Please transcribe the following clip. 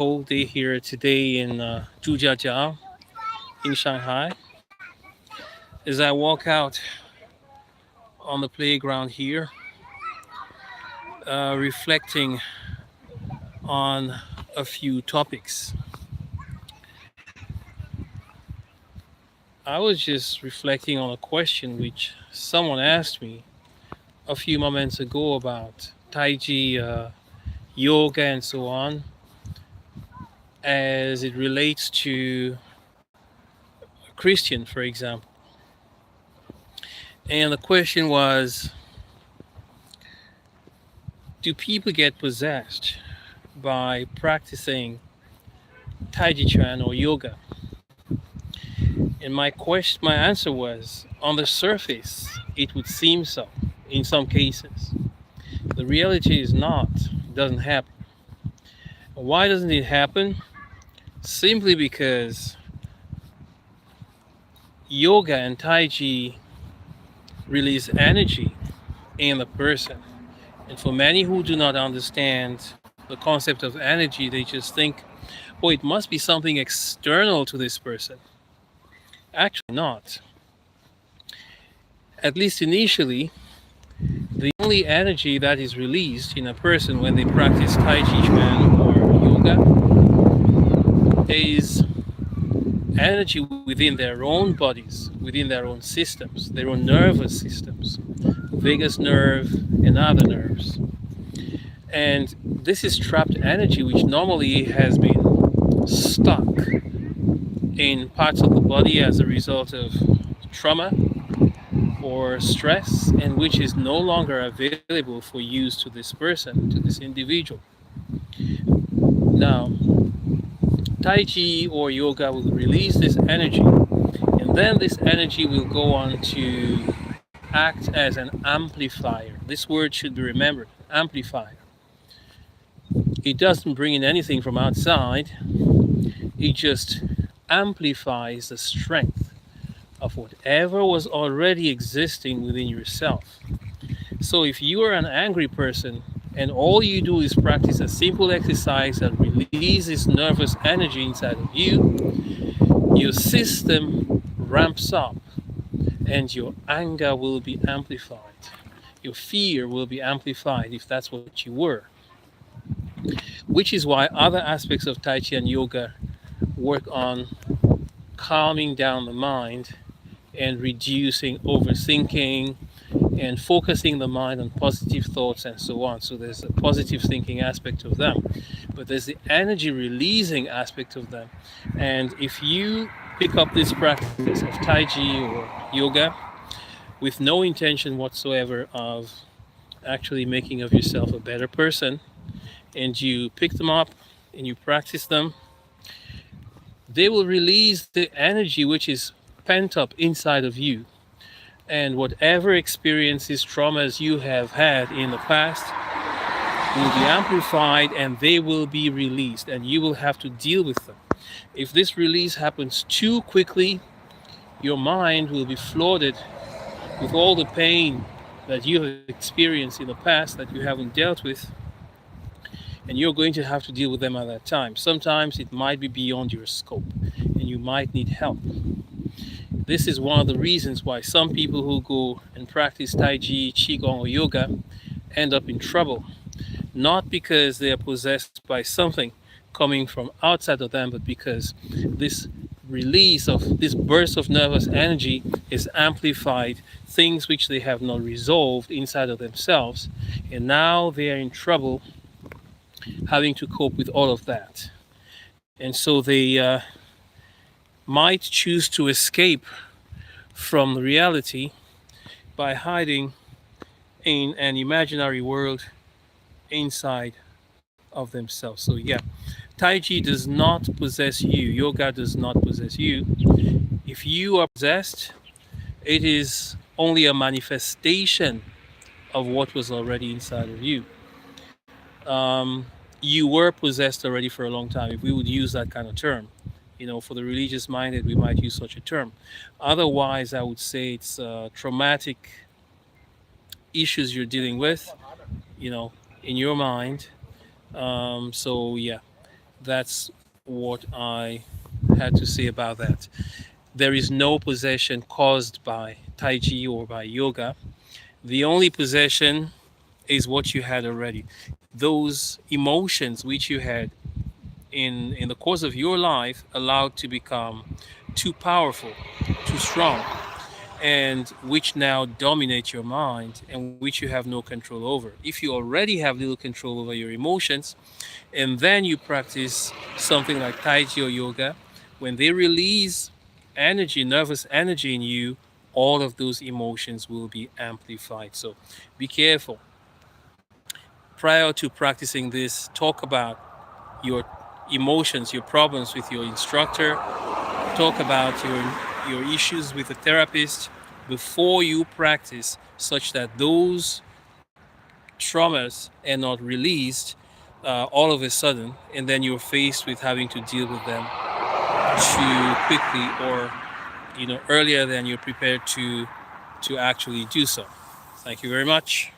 whole day here today in Zhujiajiao in Shanghai. As I walk out on the playground here, reflecting on a few topics. I was just reflecting on a question which someone asked me a few moments ago about Tai Chi, yoga, and so on, as it relates to a Christian, for example. And the question was, do people get possessed by practicing Tai Chi Chuan or yoga? And my answer was, on the surface, it would seem so in some cases. The reality is not, it doesn't happen. Why doesn't it happen? Simply because yoga and Tai Chi release energy in the person. And for many who do not understand the concept of energy, they just think, oh, it must be something external to this person. Actually, not. At least initially, the only energy that is released in a person when they practice Tai Chi Chuan or yoga is energy within their own bodies, within their own systems, their own nervous systems, vagus nerve and other nerves. And this is trapped energy which normally has been stuck in parts of the body as a result of trauma or stress, and which is no longer available for use to this person, to this individual. Now, Tai Chi or yoga will release this energy, and then this energy will go on to act as an amplifier. This word should be remembered, amplifier. It doesn't bring in anything from outside, it just amplifies the strength of whatever was already existing within yourself. So if you are an angry person and all you do is practice a simple exercise that releases nervous energy inside of you, your system ramps up and your anger will be amplified. Your fear will be amplified if that's what you were. Which is why other aspects of Tai Chi and yoga work on calming down the mind and reducing overthinking and focusing the mind on positive thoughts and so on. So there's a positive thinking aspect of them, but there's the energy releasing aspect of them. And if you pick up this practice of Tai Chi or yoga with no intention whatsoever of actually making of yourself a better person, and you pick them up and you practice them, they will release the energy which is pent up inside of you. And whatever experiences, traumas you have had in the past will be amplified and they will be released, and you will have to deal with them. If this release happens too quickly, your mind will be flooded with all the pain that you have experienced in the past that you haven't dealt with, and you're going to have to deal with them at that time. Sometimes it might be beyond your scope and you might need help. This is one of the reasons why some people who go and practice Tai Chi, Qigong, or yoga end up in trouble. Not because they are possessed by something coming from outside of them, but because this release of this burst of nervous energy is amplified things which they have not resolved inside of themselves, and now they are in trouble having to cope with all of that. And so they might choose to escape from reality by hiding in an imaginary world inside of themselves. So, yeah, Tai Chi does not possess you, yoga does not possess you. If you are possessed, it is only a manifestation of what was already inside of you. You were possessed already for a long time, if we would use that kind of term. For the religious minded, we might use such a term. Otherwise, I would say it's traumatic issues you're dealing with, in your mind. So, yeah, That's what I had to say about that. There is no possession caused by Tai Chi or by yoga. The only possession is what you had already. Those emotions which you had in the course of your life allowed to become too powerful, too strong, and which now dominate your mind and which you have no control over. If you already have little control over your emotions, and then you practice something like Tai Chi or yoga, when they release energy, nervous energy in you, all of those emotions will be amplified. So be careful. Prior to practicing this, talk about your emotions, your problems with your instructor, talk about your issues with a therapist before you practice, such that those traumas are not released all of a sudden, and then you're faced with having to deal with them too quickly, or earlier than you're prepared to actually do so. Thank you very much.